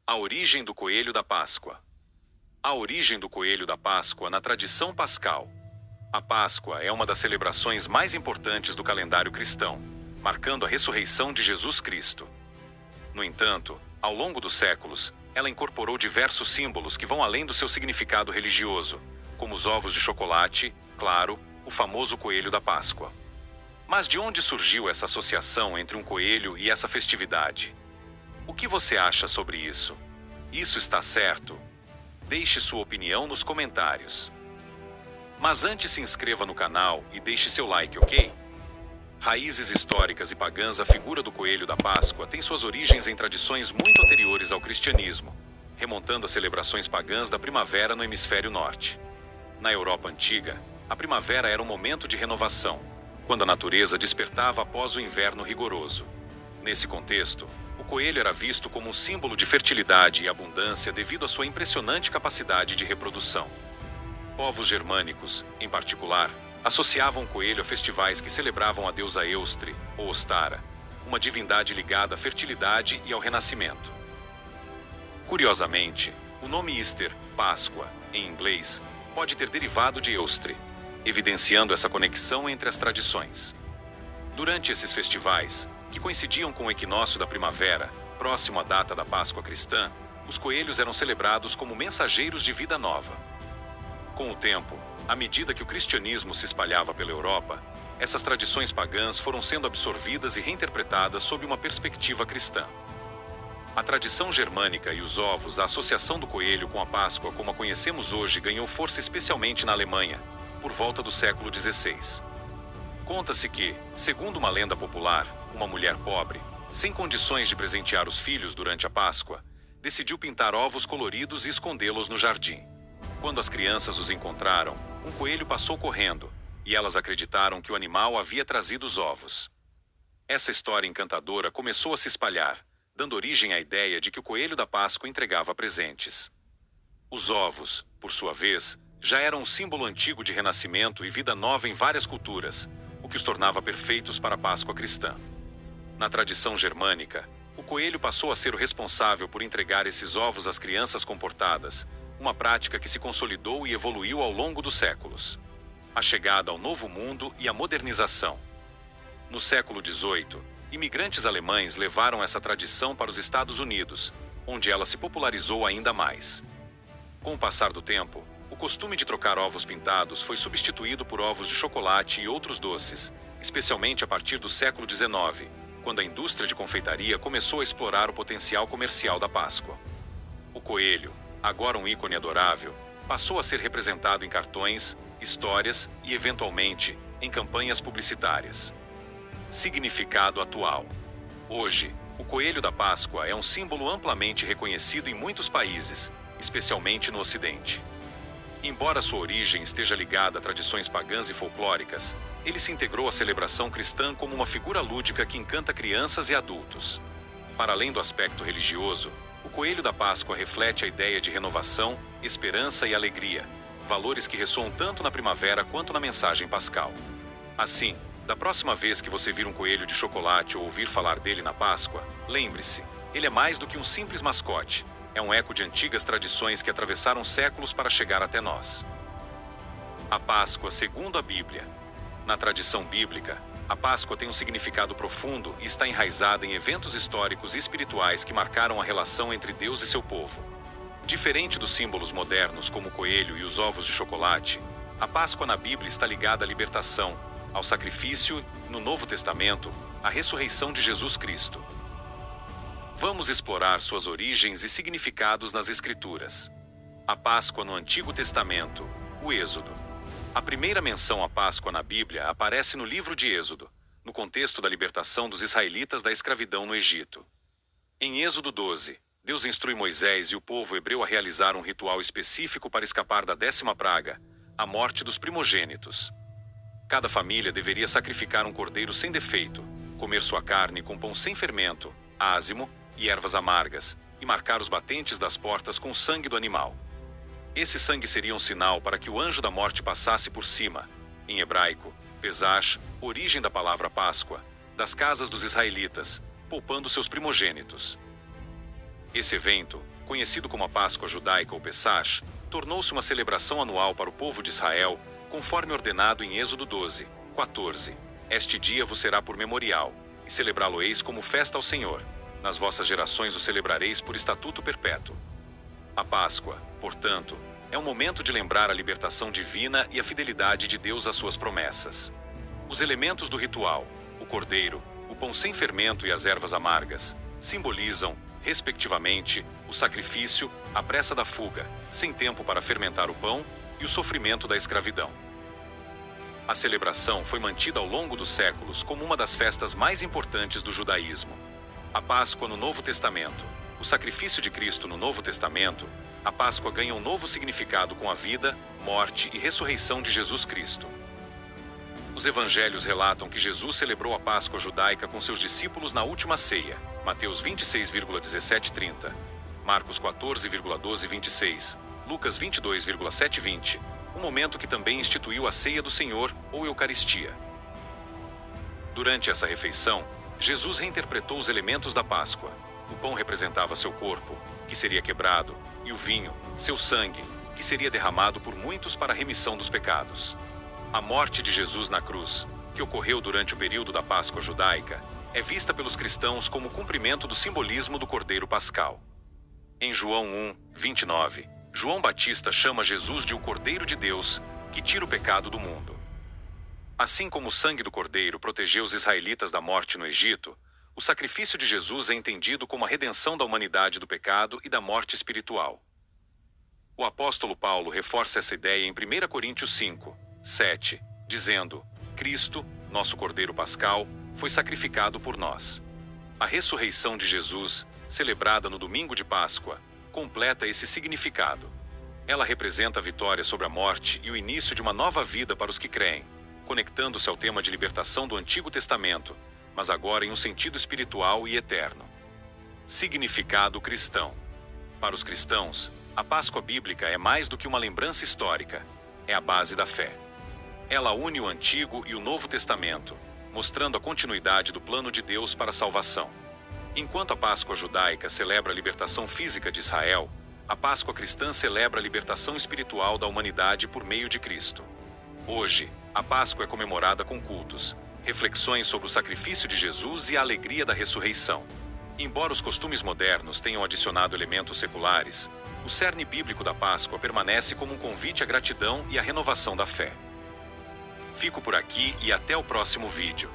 A origem do coelho da Páscoa. A origem do coelho da Páscoa na tradição pascal. A Páscoa é uma das celebrações mais importantes do calendário cristão, marcando a ressurreição de Jesus Cristo. No entanto, ao longo dos séculos, ela incorporou diversos símbolos que vão além do seu significado religioso, como os ovos de chocolate, claro, o famoso coelho da Páscoa. Mas de onde surgiu essa associação entre um coelho e essa festividade? O que você acha sobre isso? Isso está certo? Deixe sua opinião nos comentários. Mas antes se inscreva no canal e deixe seu like, ok? Raízes históricas e pagãs. A figura do coelho da Páscoa tem suas origens em tradições muito anteriores ao cristianismo, remontando às celebrações pagãs da primavera no hemisfério norte. Na Europa antiga, a primavera era um momento de renovação, quando a natureza despertava após o inverno rigoroso. Nesse contexto, o coelho era visto como um símbolo de fertilidade e abundância devido à sua impressionante capacidade de reprodução. Povos germânicos, em particular, associavam o coelho a festivais que celebravam a deusa Eustre, ou Ostara, uma divindade ligada à fertilidade e ao renascimento. Curiosamente, o nome Easter, Páscoa, em inglês, pode ter derivado de Eustre, evidenciando essa conexão entre as tradições. Durante esses festivais, que coincidiam com o equinócio da primavera, próximo à data da Páscoa cristã, os coelhos eram celebrados como mensageiros de vida nova. Com o tempo, à medida que o cristianismo se espalhava pela Europa, essas tradições pagãs foram sendo absorvidas e reinterpretadas sob uma perspectiva cristã. A tradição germânica e os ovos, a associação do coelho com a Páscoa como a conhecemos hoje, ganhou força especialmente na Alemanha, por volta do século XVI. Conta-se que, segundo uma lenda popular, uma mulher pobre, sem condições de presentear os filhos durante a Páscoa, decidiu pintar ovos coloridos e escondê-los no jardim. Quando as crianças os encontraram, um coelho passou correndo, e elas acreditaram que o animal havia trazido os ovos. Essa história encantadora começou a se espalhar, dando origem à ideia de que o coelho da Páscoa entregava presentes. Os ovos, por sua vez, já eram um símbolo antigo de renascimento e vida nova em várias culturas, o que os tornava perfeitos para a Páscoa cristã. Na tradição germânica, o coelho passou a ser o responsável por entregar esses ovos às crianças comportadas, uma prática que se consolidou e evoluiu ao longo dos séculos. A chegada ao Novo Mundo e a modernização. No século XVIII, imigrantes alemães levaram essa tradição para os Estados Unidos, onde ela se popularizou ainda mais. Com o passar do tempo, o costume de trocar ovos pintados foi substituído por ovos de chocolate e outros doces, especialmente a partir do século XIX, quando a indústria de confeitaria começou a explorar o potencial comercial da Páscoa. O coelho, agora um ícone adorável, passou a ser representado em cartões, histórias e, eventualmente, em campanhas publicitárias. Significado atual. Hoje, o coelho da Páscoa é um símbolo amplamente reconhecido em muitos países, especialmente no Ocidente. Embora sua origem esteja ligada a tradições pagãs e folclóricas, ele se integrou à celebração cristã como uma figura lúdica que encanta crianças e adultos. Para além do aspecto religioso, o coelho da Páscoa reflete a ideia de renovação, esperança e alegria, valores que ressoam tanto na primavera quanto na mensagem pascal. Assim, da próxima vez que você vir um coelho de chocolate ou ouvir falar dele na Páscoa, lembre-se, ele é mais do que um simples mascote. É um eco de antigas tradições que atravessaram séculos para chegar até nós. A Páscoa segundo a Bíblia. Na tradição bíblica, a Páscoa tem um significado profundo e está enraizada em eventos históricos e espirituais que marcaram a relação entre Deus e seu povo. Diferente dos símbolos modernos como o coelho e os ovos de chocolate, a Páscoa na Bíblia está ligada à libertação, ao sacrifício e, no Novo Testamento, à ressurreição de Jesus Cristo. Vamos explorar suas origens e significados nas Escrituras. A Páscoa no Antigo Testamento, o Êxodo. A primeira menção à Páscoa na Bíblia aparece no livro de Êxodo, no contexto da libertação dos israelitas da escravidão no Egito. Em Êxodo 12, Deus instrui Moisés e o povo hebreu a realizar um ritual específico para escapar da 10ª praga, a morte dos primogênitos. Cada família deveria sacrificar um cordeiro sem defeito, comer sua carne com pão sem fermento, ázimo e ervas amargas, e marcar os batentes das portas com o sangue do animal. Esse sangue seria um sinal para que o anjo da morte passasse por cima, em hebraico, Pesash, origem da palavra Páscoa, das casas dos israelitas, poupando seus primogênitos. Esse evento, conhecido como a Páscoa judaica ou Pessach, tornou-se uma celebração anual para o povo de Israel, conforme ordenado em Êxodo 12, 14. Este dia vos será por memorial, e celebrá-lo-eis como festa ao Senhor. Nas vossas gerações o celebrareis por estatuto perpétuo. A Páscoa, portanto, é um momento de lembrar a libertação divina e a fidelidade de Deus às suas promessas. Os elementos do ritual, o cordeiro, o pão sem fermento e as ervas amargas, simbolizam, respectivamente, o sacrifício, a pressa da fuga, sem tempo para fermentar o pão, e o sofrimento da escravidão. A celebração foi mantida ao longo dos séculos como uma das festas mais importantes do judaísmo. A Páscoa no Novo Testamento, o sacrifício de Cristo no Novo Testamento, a Páscoa ganha um novo significado com a vida, morte e ressurreição de Jesus Cristo. Os evangelhos relatam que Jesus celebrou a Páscoa judaica com seus discípulos na última ceia, Mateus 26,17-30, Marcos 14,12-26, Lucas 22,7-20, um momento que também instituiu a ceia do Senhor ou Eucaristia. Durante essa refeição, Jesus reinterpretou os elementos da Páscoa. O pão representava seu corpo, que seria quebrado, e o vinho, seu sangue, que seria derramado por muitos para a remissão dos pecados. A morte de Jesus na cruz, que ocorreu durante o período da Páscoa judaica, é vista pelos cristãos como cumprimento do simbolismo do Cordeiro Pascal. Em João 1, 29, João Batista chama Jesus de o Cordeiro de Deus, que tira o pecado do mundo. Assim como o sangue do Cordeiro protegeu os israelitas da morte no Egito, o sacrifício de Jesus é entendido como a redenção da humanidade do pecado e da morte espiritual. O apóstolo Paulo reforça essa ideia em 1 Coríntios 5, 7, dizendo: Cristo, nosso Cordeiro Pascal, foi sacrificado por nós. A ressurreição de Jesus, celebrada no domingo de Páscoa, completa esse significado. Ela representa a vitória sobre a morte e o início de uma nova vida para os que creem, conectando-se ao tema de libertação do Antigo Testamento, mas agora em um sentido espiritual e eterno. Significado cristão. Para os cristãos, a Páscoa bíblica é mais do que uma lembrança histórica, é a base da fé. Ela une o Antigo e o Novo Testamento, mostrando a continuidade do plano de Deus para a salvação. Enquanto a Páscoa judaica celebra a libertação física de Israel, a Páscoa cristã celebra a libertação espiritual da humanidade por meio de Cristo. Hoje, a Páscoa é comemorada com cultos, reflexões sobre o sacrifício de Jesus e a alegria da ressurreição. Embora os costumes modernos tenham adicionado elementos seculares, o cerne bíblico da Páscoa permanece como um convite à gratidão e à renovação da fé. Fico por aqui e até o próximo vídeo.